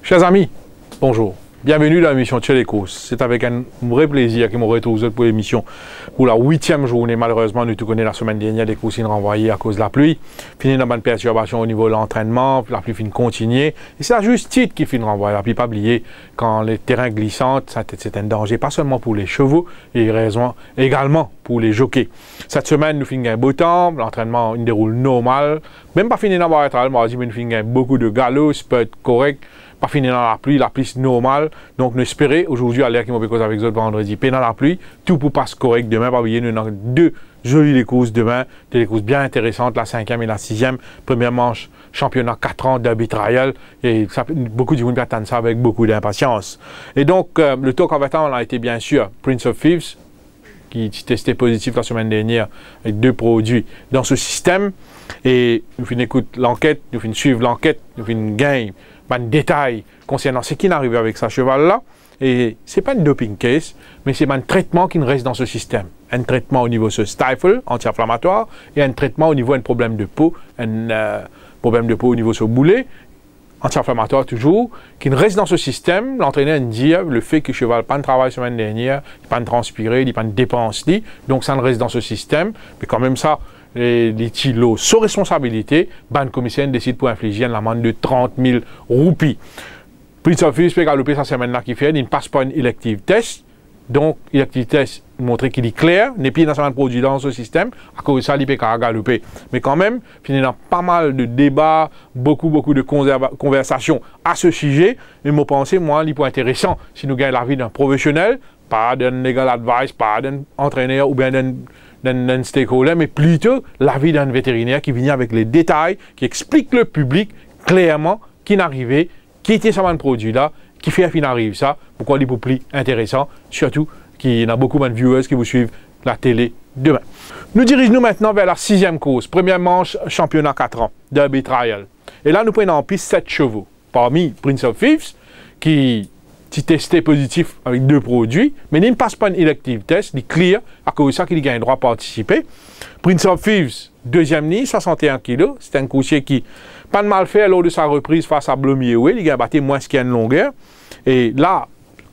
Chers amis, bonjour. Bienvenue dans l'émission Tchè les courses. C'est avec un vrai plaisir que je me retrouve pour l'émission pour la 8e journée. Malheureusement, nous tout connaissons la semaine dernière des courses renvoyées à cause de la pluie. Fini dans une perturbation au niveau de l'entraînement, la pluie finit continuer. Et c'est la justice qui finit renvoyer. La pluie pas oublier quand les terrains glissants, c'est un danger, pas seulement pour les chevaux, et également pour les jockeys. Cette semaine, nous finissons un beau temps, l'entraînement il déroule normal. Même pas fini dans le mardi, mais nous finissons beaucoup de galops, spurt correct. Pas fini dans la pluie normale. Donc, nous espérons aujourd'hui, à l'air qui m'a cause avec autres vendredi, dans la pluie, tout pour passer correct demain. Pas oublier, nous avons deux jolies courses demain, des courses bien intéressantes, la 5e et la 6e. Première manche, championnat 4 ans derby trial. Et ça, beaucoup de gens attendent ça avec beaucoup d'impatience. Et donc, le tour convertant a été bien sûr Prince of Thieves, qui testé positif la semaine dernière avec 2 produits dans ce système. Et nous finissons écouter l'enquête, nous finissons suivre l'enquête, nous finissons gagner un détail concernant ce qui n'arrive avec ce cheval-là. Et ce n'est pas une doping case, mais c'est un traitement qui reste dans ce système. Un traitement au niveau de ce stifle, anti-inflammatoire, et un traitement au niveau d'un problème de peau, problème de peau au niveau de ce boulet, anti-inflammatoire toujours, qui reste dans ce système. L'entraîneur dit le fait que le cheval n'a pas de travail la semaine dernière, il n'a pas de transpirer, il n'a pas de dépense, donc ça ne reste dans ce système. Mais quand même ça, les tilos sous responsabilité, ban commissaire décide pour infliger une amende de 30 000 roupies. Prince of Thieves peut galoper sa semaine-là qui fait, il ne passe pas une elective test. Donc, elective test montre qu'il est clair, n'est plus dans un produit dans ce système, à cause de ça, il peut galoper. Mais quand même, il y a pas mal de débats, beaucoup de conversations à ce sujet. Et moi, pense, moi, il est intéressant si nous gagnons l'avis d'un professionnel, pas d'un legal advice, pas d'un entraîneur ou bien d'un stakeholder, mais plutôt l'avis d'un vétérinaire qui vient avec les détails, qui explique le public clairement qui n'arrivait, qui était sur un produit là, qui fait qu'il arrive ça, pourquoi il est plus intéressant, surtout qu'il y a beaucoup de viewers qui vous suivent la télé demain. Nous dirigeons maintenant vers la 6e course, première manche, championnat 4 ans, derby trial. Et là, nous prenons en piste 7 chevaux. Parmi Prince of Thieves, qui testé positif avec 2 produits, mais il ne passe pas une elective test, il clear, à cause de ça qu'il gagne le droit à participer. Prince of Thieves, 2e nid, 61 kg, c'est un coursier qui pas de mal fait lors de sa reprise face à Blomier-Way, il a battu moins qu'il y a une longueur. Et là,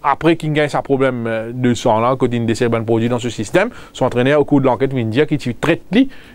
après qu'il gagne sa problème de sang, là, quand il décède un produit dans ce système, son entraîneur, au cours de l'enquête, vient dire qu'il traite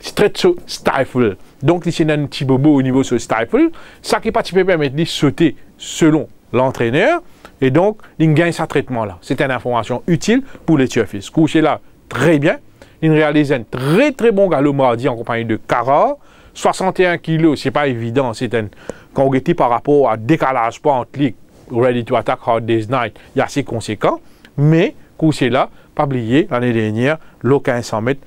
ce stifle. Donc, il y a un petit bobo au niveau de ce stifle. Ça qui peut permettre de sauter selon l'entraîneur. Et donc, il gagne ce traitement-là. C'est une information utile pour les tueurs-fils. Couché là, très bien. Il réalise un très bon galop mardi en compagnie de Cara. 61 kg, c'est pas évident. C'est un, quand on regarde par rapport à décalage pas entre les Ready to Attack Hard Day's Night, il y a assez conséquent. Mais, couché là, pas oublier, l'année dernière, l'eau 1500 mètres,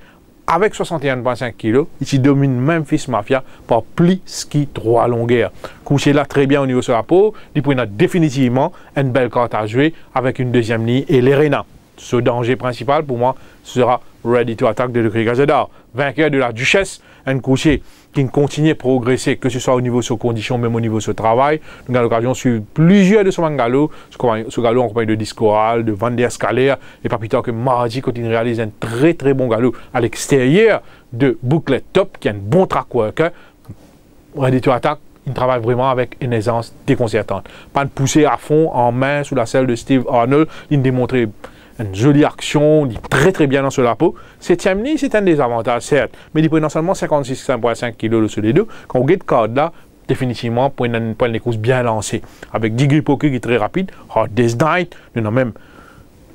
avec 61,5 kg, il domine Memphis Mafia par plus qui 3 longueurs. Couché là très bien au niveau de la peau, il peut définitivement une belle carte à jouer avec une 2e ligne et l'Erena. Ce danger principal pour moi sera Ready to Attack de Leclerc Gazadar. Vainqueur de la Duchesse, un coucher qui continue à progresser, que ce soit au niveau de ses conditions, même au niveau de ce travail. Nous avons l'occasion de suivre plusieurs de son galop, ce galop en compagnie de Discoral, de Van der Scaler, et pas plus tard que mardi, quand il réalise un très bon galop à l'extérieur de Bouclet Top, qui a un bon track worker. Ready to Attack, il travaille vraiment avec une aisance déconcertante. Pas de pousser à fond en main sous la selle de Steve Arnold, il démontrait une jolie action, il est très bien dans ce lapo. 7e nid, c'est un désavantage, certes, mais il prend seulement 56,5 kg sur les deux. Quand on regarde card là, définitivement, pour une course bien lancée. Avec Digri Poké qui est très rapide, Hard Day's Night, nous avons même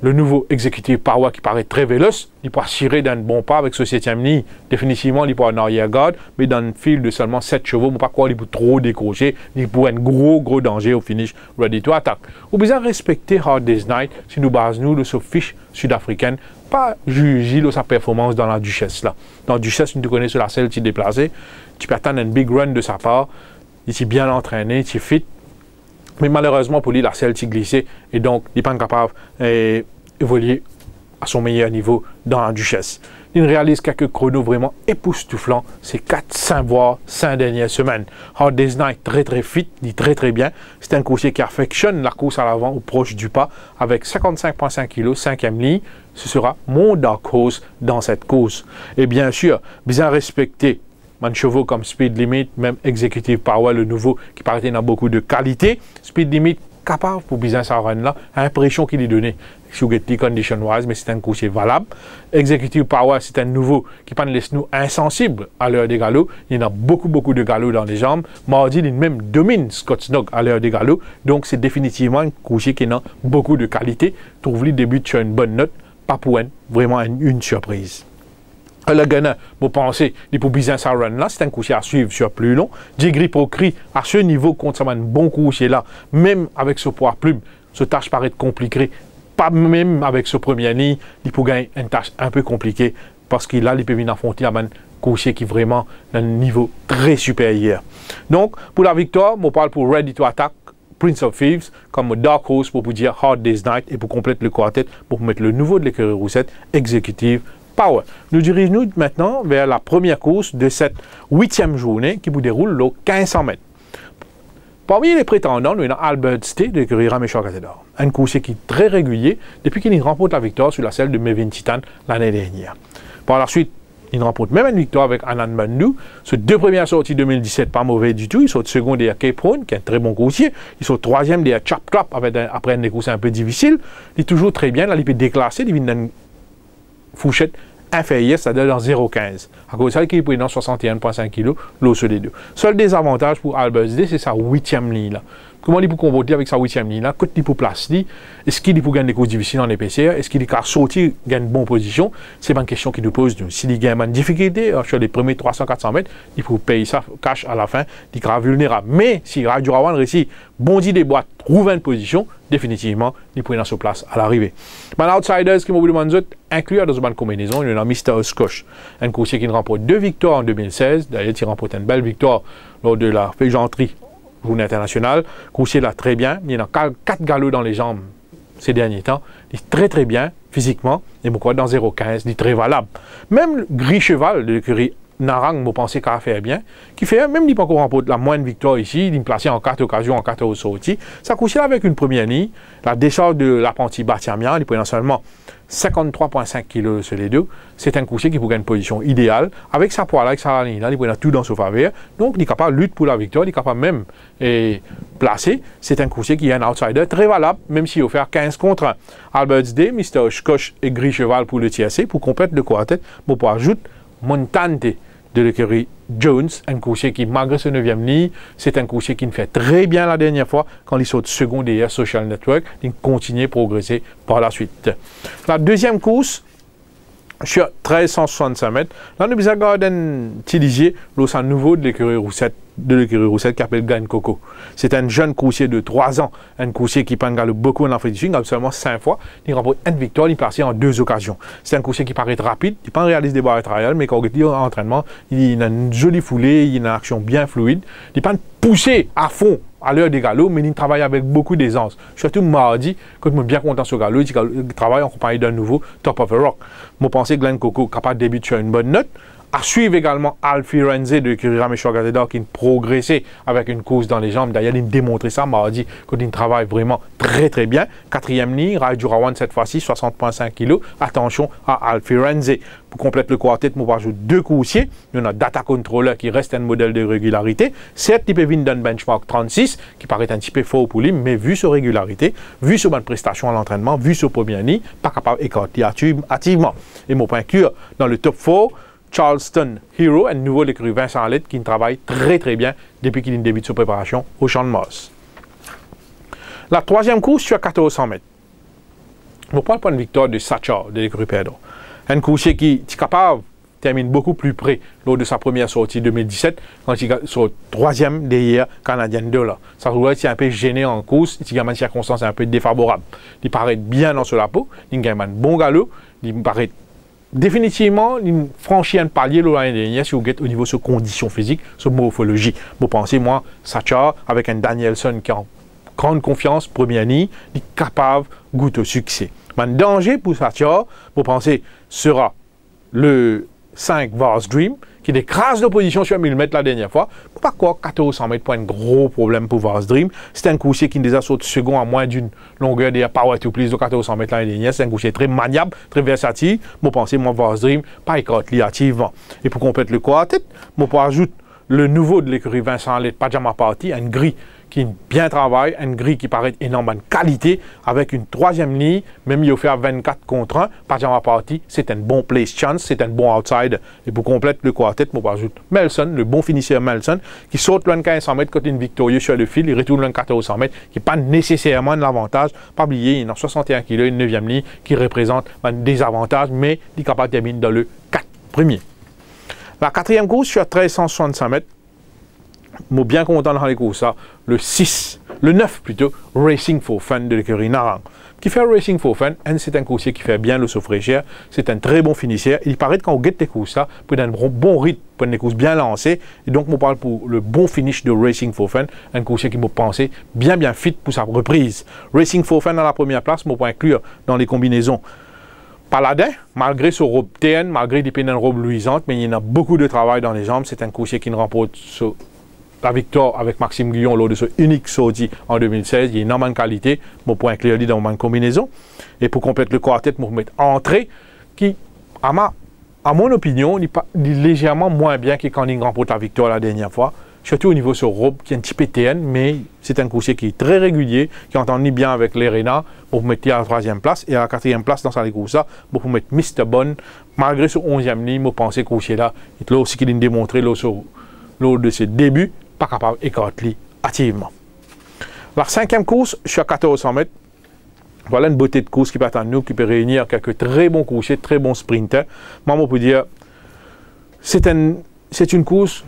le nouveau exécutif Parwa qui paraît très véloce, il peut assurer d'un bon pas avec ce 7e nid. Définitivement, il peut en arrière-garde, mais dans un fil de seulement 7 chevaux, il ne peut pas croire qu'il peut trop décrocher, il peut un gros danger au finish Ready to Attack. Ou besoin de respecter Hard Day's Night si nous basons de ce fiche sud-africaine, pas juger de sa performance dans la Duchesse là. Dans la Duchesse, tu connais sur la selle, tu es déplacé, tu peux attendre un big run de sa part, il est bien entraîné, il est fit. Mais malheureusement pour lui, la selle s'est glissée et donc il n'est pas capable d'évoluer à son meilleur niveau dans la Duchesse. Il réalise quelques chronos vraiment époustouflants ces 4-5 voire 5 dernières semaines. Hard Day's Night, très fit, dit très bien. C'est un coursier qui affectionne la course à l'avant ou proche du pas avec 55,5 kg, 5e ligne. Ce sera mon dark horse dans cette course. Et bien sûr, bien respecté chevaux comme Speed Limit, même Executive Power, le nouveau, qui paraît dans beaucoup de qualité. Speed Limit, capable pour business à run là, l'impression qu'il est donné. Si vous avez condition wise, mais c'est un coursier valable. Executive Power, c'est un nouveau qui ne laisse nous insensibles à l'heure des galops. Il y en a beaucoup de galops dans les jambes. Mardi, il même domine Scott Snug à l'heure des galops. Donc, c'est définitivement un coursier qui a beaucoup de qualité. Trouve-lui début sur une bonne note, pas pour vraiment une surprise. Le Gunner, vous pensez, pour business à run là, c'est un coursier à suivre sur plus long. Jigri Procri, à ce niveau, contre un bon coursier là, même avec ce poids plume, ce tâche paraît compliquée. Pas même avec ce premier ligne, il peut gagner une tâche un peu compliquée parce qu'il a les pévines affronter à un coursier qui est vraiment d'un niveau très supérieur. Donc, pour la victoire, on parle pour Ready to Attack, Prince of Thieves, comme Dark Horse pour vous dire Hard Day's Night et pour compléter le quartet, pour mettre le nouveau de l'écurie Roussette, Executive Power. Nous dirigeons-nous maintenant vers la première course de cette 8e journée qui vous déroule le 1500 mètres. Parmi les prétendants, nous avons Albert State de l'écurie Raméchal Cazador, un coursier qui est très régulier depuis qu'il remporte la victoire sur la selle de Mevin Titan l'année dernière. Par la suite, il remporte même une victoire avec Anand Bandhu. Ces deux premières sorties 2017, pas mauvais du tout. Il saute second derrière Cape Horn, qui est un très bon coursier. Il saute troisième derrière Chap Clap, après une course un peu difficile. Il est toujours très bien. Là, il peut déclasser, il vient dans une fourchette inférieur, c'est-à-dire dans 0,15. À cause de ça, il est dans 61,5 kg, l'eau sur les deux. Seul désavantage pour Albert D, c'est sa 8e ligne là. Comment il peut comporter avec sa 8e ligne là? Quand il peut placer, est-ce qu'il peut gagner des courses difficiles en épaisseur? Est-ce qu'il peut sortir, gagner une bonne position? C'est une question qui nous pose. S'il gagne une difficulté sur les premiers 300-400 mètres, il faut payer ça cash à la fin, il sera vulnérable. Mais si Radio Rawan réussit, bondit des boîtes, trouve une position, définitivement, il peut dans sa place à l'arrivée. Les outsiders qui m'ont demandé inclure dans une combinaison, il y a Mr. Scotch, un coursier qui remporte 2 victoires en 2016. D'ailleurs, il remporte une belle victoire lors de la féjanterie journée internationale. Coursier là très bien. Il y a 4 galops dans les jambes ces derniers temps. Il est très bien physiquement. Et pourquoi dans 0,15, il est très valable. Même le gris cheval de l'écurie Narang, vous pensez qu'il a fait bien, qui fait même il pas encore remporte la moindre victoire ici, il est placé en 4 occasions, en 4 sorties. Ça coûte avec une première ligne, la décharge de l'apprenti Batiamian, il prend seulement 53,5 kg sur les deux. C'est un coursier qui peut gagner une position idéale. Avec sa poids là, avec sa ligne là, il prend tout dans sa faveur. Donc il est capable de lutter pour la victoire, il est capable même de placer. C'est un coursier qui est un outsider très valable, même s'il offre 15 contre 1. Albert's Day, Mr. Scotch et Gris Cheval pour le TSC, pour compléter le quartet, on peut ajouter Montante de l'écurie Jones, un coursier qui, malgré ce 9e ligne, c'est un coursier qui me fait très bien la dernière fois quand il saute second derrière Social Network. Il continue à progresser par la suite. La deuxième course, sur 1365 mètres, là, nous avons un Tilisier, l'ossan nouveau de l'écurie Roussette qui s'appelle Glenn Coco. C'est un jeune coursier de 3 ans, un coursier qui pangale beaucoup en Afrique du Sud, il gagne seulement 5 fois, il remporte une victoire, il passe en 2 occasions. C'est un coursier qui paraît rapide, il ne réalise des barres trials, mais quand il est en entraînement, il a une jolie foulée, il a une action bien fluide, il ne peut pas pousser à fond à l'heure des galops, mais il travaille avec beaucoup d'aisance. Surtout mardi, quand je suis bien content sur le galop, il travaille en compagnie d'un nouveau Top of the Rock. Je pense que Glenn Coco est capable de débuter sur une bonne note. À suivre également Alfie Renze de l'écurie Raméchal Cazador qui a progressé avec une course dans les jambes. D'ailleurs, il a démontré ça mardi quand il travaille vraiment très bien. 4e ligne, Raju Rawan cette fois-ci, 60,5 kg. Attention à Alfie Renze. Pour compléter le quartet, on va ajouter 2 coursiers. Il y a Data Controller qui reste un modèle de régularité. Certes, il peut venir d'un benchmark 36 qui paraît un petit peu fort pour lui, mais vu sa régularité, vu sa bonne prestation à l'entraînement, vu sa première ligne, pas capable d'écarter activement. Et mon point cure dans le top 4, Charleston Hero, un nouveau l'écurie Vincent Lett qui travaille très bien depuis qu'il débute sa préparation au Champ de Mars. La 3e course sur 1400 mètres. On parle pas de victoire de Sacha de l'écurie Pedro. Un coursier qui est capable termine beaucoup plus près lors de sa première sortie 2017 quand il est sur 3e derrière Canadien 2 là. Ça doit être un peu gêné en course, il y a une circonstance un peu défavorable. Il paraît bien dans la peau, il gagne un bon galop, il paraît définitivement, il franchit un palier l'année dernière si vous êtes au niveau de ses conditions physiques, sa morphologie. Vous pensez, moi, Sacha, avec un Danielson qui a en grande confiance, première ligne, il est capable de goûter au succès. Un danger pour Satia, vous pensez, sera le 5 Vars Dream, qui écrase l'opposition sur 1000 mètres la dernière fois. Pas quoi, 1400 mètres, pas un gros problème pour Vars Dream. C'est un coursier qui déjà saute second à moins d'une longueur de power to please de 1400 mètres l'année dernière. C'est un coursier très maniable, très versatile. Moi, pensez, moi, Vars Dream, pas écarte activement. Et pour compléter le quartet, moi, pour ajouter le nouveau de l'écurie Vincent Lett, Pajama Party, un gris qui bien travaille, un gris qui paraît énorme en qualité, avec une troisième ligne, même il a fait à 24 contre 1, Pajama Party, c'est un bon place chance, c'est un bon outside. Et pour compléter le quartet, on ajoute Melson, le bon finisseur Melson, qui saute loin de 1500 mètres quand il est victorieux sur le fil, il retourne loin de 1400 mètres, qui n'est pas nécessairement de l'avantage. Pas oublier, il a 61 kg, une 9e ligne, qui représente un désavantage, mais il est capable de terminer dans le 4 premier. La quatrième course, sur 1365 mètres, je suis bien content dans les courses, le 6, le 9 plutôt, Racing for Fun de l'écurie Narang. Qui fait Racing for Fun, c'est un coursier qui fait bien le sauf-fraîcheur, c'est un très bon finisseur. Il paraît que quand on guette les courses, pour un bon rythme, pour des courses bien lancées, et donc on parle pour le bon finish de Racing for Fun, un coursier qui m'a pensé bien fit pour sa reprise. Racing for Fun à la première place, je peux inclure dans les combinaisons Paladin, malgré son robe TN, malgré des pénales robes luisantes, mais il y en a beaucoup de travail dans les jambes, c'est un coursier qui ne remporte la victoire avec Maxime Guillon lors de ce unique sortie en 2016. Il y a énormément de qualité. Mon point clair dit dans ma combinaison. Et pour compléter le quartet, je vais mettre entrée qui, à mon opinion, est légèrement moins bien que quand il remporte la victoire la dernière fois. Surtout au niveau de ce robe qui est un petit peu TN, mais c'est un coursier qui est très régulier, qui entend ni bien avec l'Erena. Pour mettre à la 3e place et à la 4e place dans sa course, pour mettre Mr. Bonne. Malgré ce 11e ligne, je pense que ce coursier-là, il a aussi qu'il a démontré lors de ses débuts, pas capable d'écarter activement. La 5e course, je suis à 1400 mètres. Voilà une beauté de course qui peut attendre nous, qui peut réunir quelques très bons coursiers, très bons sprinters. Moi, on peut dire, c'est une course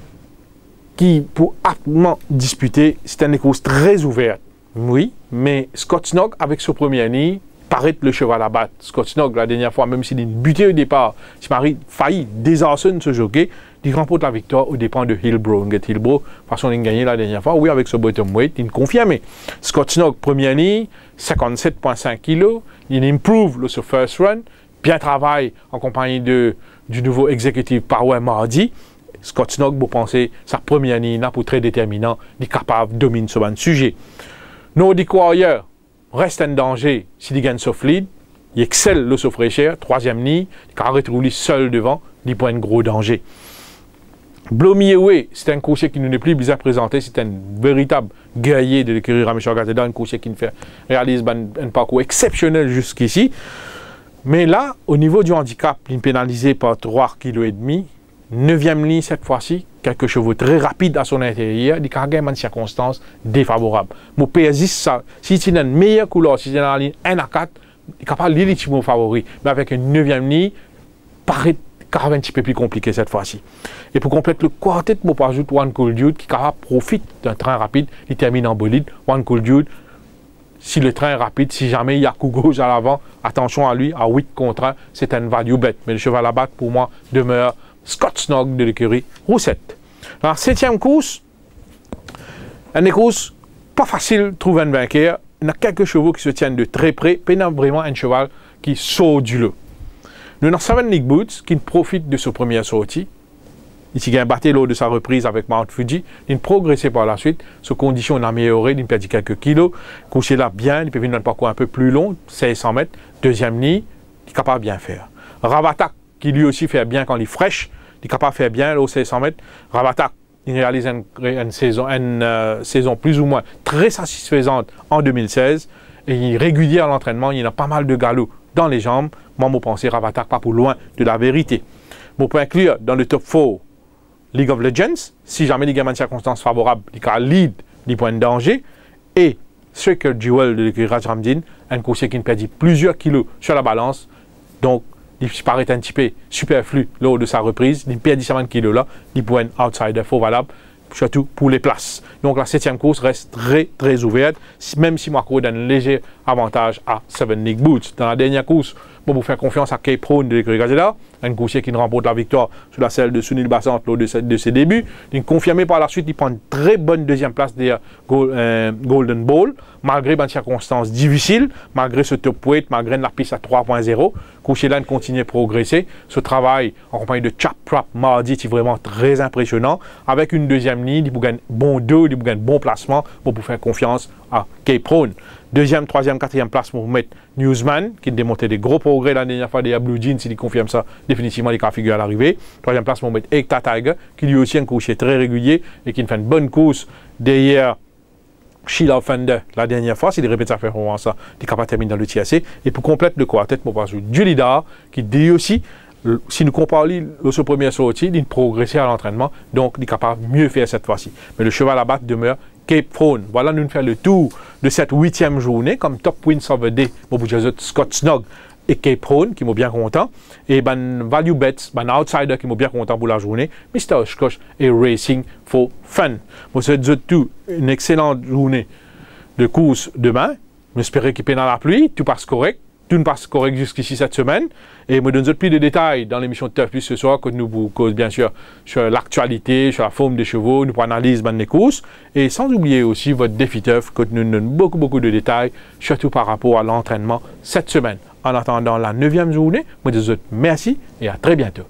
qui, pour aptement disputer, c'est une course très ouverte. Oui, mais Scott Snog, avec son premier nid, paraît le cheval à battre. Scott Snog, la dernière fois, même s'il a buté au départ, il Marie failli désarçonner ce jockey, il remporte la victoire au dépend de Hillbrow. Hillbrow, façon de gagner la dernière fois, oui, avec ce bottom weight, il confirme. Scott Snog, premier nid, 57,5 kg, il improve le first run, bien travaille en compagnie du nouveau executive Power mardi. Scott Snog, vous pensez, sa première nid, pour très déterminant, il est capable de dominer ce sujet. Nordic Warrior reste en danger s'il gagne sauf lead. Il excelle le sauf fraîcheur, 3e nid, il retrouve seul devant, il prend un gros danger. Blow Me Away, c'est un coursier qui ne n'est plus bien présenté, c'est un véritable guerrier de l'écurie Ramechar Gateda, un coursier qui réalise un parcours exceptionnel jusqu'ici. Mais là, au niveau du handicap, il est pénalisé par 3,5 kg. 9e ligne cette fois-ci, quelques chevaux très rapides à son intérieur, il a une circonstance défavorable. Mon PS10, ça, si tu as une meilleure couleur, si tu as une ligne 1 à 4, il est capable de l'illégitime favori. Mais avec une 9e ligne, paraît un petit peu plus compliqué cette fois-ci. Et pour compléter le quartet, je peux ajouter One Cool Dude qui profite d'un train rapide, il termine en bolide. One Cool Dude, si le train est rapide, si jamais il y a coup gauche à l'avant, attention à lui, à 8 contre 1, c'est un value bet. Mais le cheval à battre, pour moi, demeure Scott Snog de l'écurie Roussette. Alors, 7e course, une course pas facile de trouver un vainqueur. Il y a quelques chevaux qui se tiennent de très près, mais il y a vraiment un cheval qui saute du lot. Nous avons 7 Nick Boots qui profite de sa première sortie. Il a battu lors de sa reprise avec Mount Fuji. Il a progressé par la suite. Ses conditions ont amélioré. Il a perdu quelques kilos. Couché là bien. Il peut venir dans un parcours un peu plus long, 1600 mètres. 2e nid. Il est capable de bien faire. Ravatak, qui lui aussi fait bien quand il est fraîche. Il est capable de faire bien au 1600 mètres. Ravatak, il réalise une saison plus ou moins très satisfaisante en 2016. Et il est régulier à l'entraînement. Il y a pas mal de galops dans les jambes. Moi, je pense que Ravatak pas pour loin de la vérité. Je peux inclure dans le top 4 League of Legends, si jamais il y a une circonstance favorable, il y a lead, des points de danger, et Circle Jewel de l'écurie Rajramdin, un coursier qui perd plusieurs kilos sur la balance, donc il paraît un petit peu superflu lors de sa reprise, il perd 17 kilos là, des points outsider faux valables, surtout pour les places. Donc la 7e course reste très très ouverte, même si Marco donne un léger avantage à 7 Nick Boots. Dans la dernière course, Bon, vous faire confiance à Cape Horn de Gazeta, un coursier qui remporte la victoire sur la selle de Sunil Bassant lors de ses débuts. Il confirmé par la suite, il prend une très bonne deuxième place derrière Golden Ball, malgré des circonstances difficiles, malgré ce top weight, malgré la piste à 3.0. Coursier là continue à progresser. Ce travail en compagnie de Chap Prap mardi est vraiment très impressionnant. Avec une deuxième ligne, il peut gagner bon 2, il peut gagner bon placement pour faire confiance à Cape Horn. Deuxième, troisième, quatrième place pour mettre Newsman, qui a démontré des gros progrès la dernière fois des Blue Jeans, s'il confirme ça, définitivement, il can figure à l'arrivée. Troisième place pour mettre Ekta Tiger, qui lui aussi est un coursier très régulier et qui fait une bonne course derrière Sheila Offender la dernière fois. S'il répète sa performance, il est capable de terminer dans le TAC. Et pour compléter le quartet, pour passer Julie Dar, qui dit aussi, si nous comparons ce premier sortie, il progresse à l'entraînement, donc il est capable de mieux faire cette fois-ci. Mais le cheval à battre demeure Cape Horn. Voilà, nous faisons le tour de cette 8e journée comme top wins of the day pour Scott Snug et Cape Horn qui m'ont bien content. Et ben value bets, ben outsider qui m'ont bien content pour la journée, Mr. Oshkosh et Racing for Fun. Moi, je souhaite tout une excellente journée de course demain. J'espère qu'il dans la pluie, tout passe correct. Tout ne passe correct jusqu'ici cette semaine. Et je donne plus de détails dans l'émission de Turf Plus ce soir, que nous vous cause bien sûr sur l'actualité, sur la forme des chevaux, nous analyse les courses. Et sans oublier aussi votre défi Turf, que nous donne beaucoup de détails, surtout par rapport à l'entraînement cette semaine. En attendant la 9e journée, moi je vous souhaite merci et à très bientôt.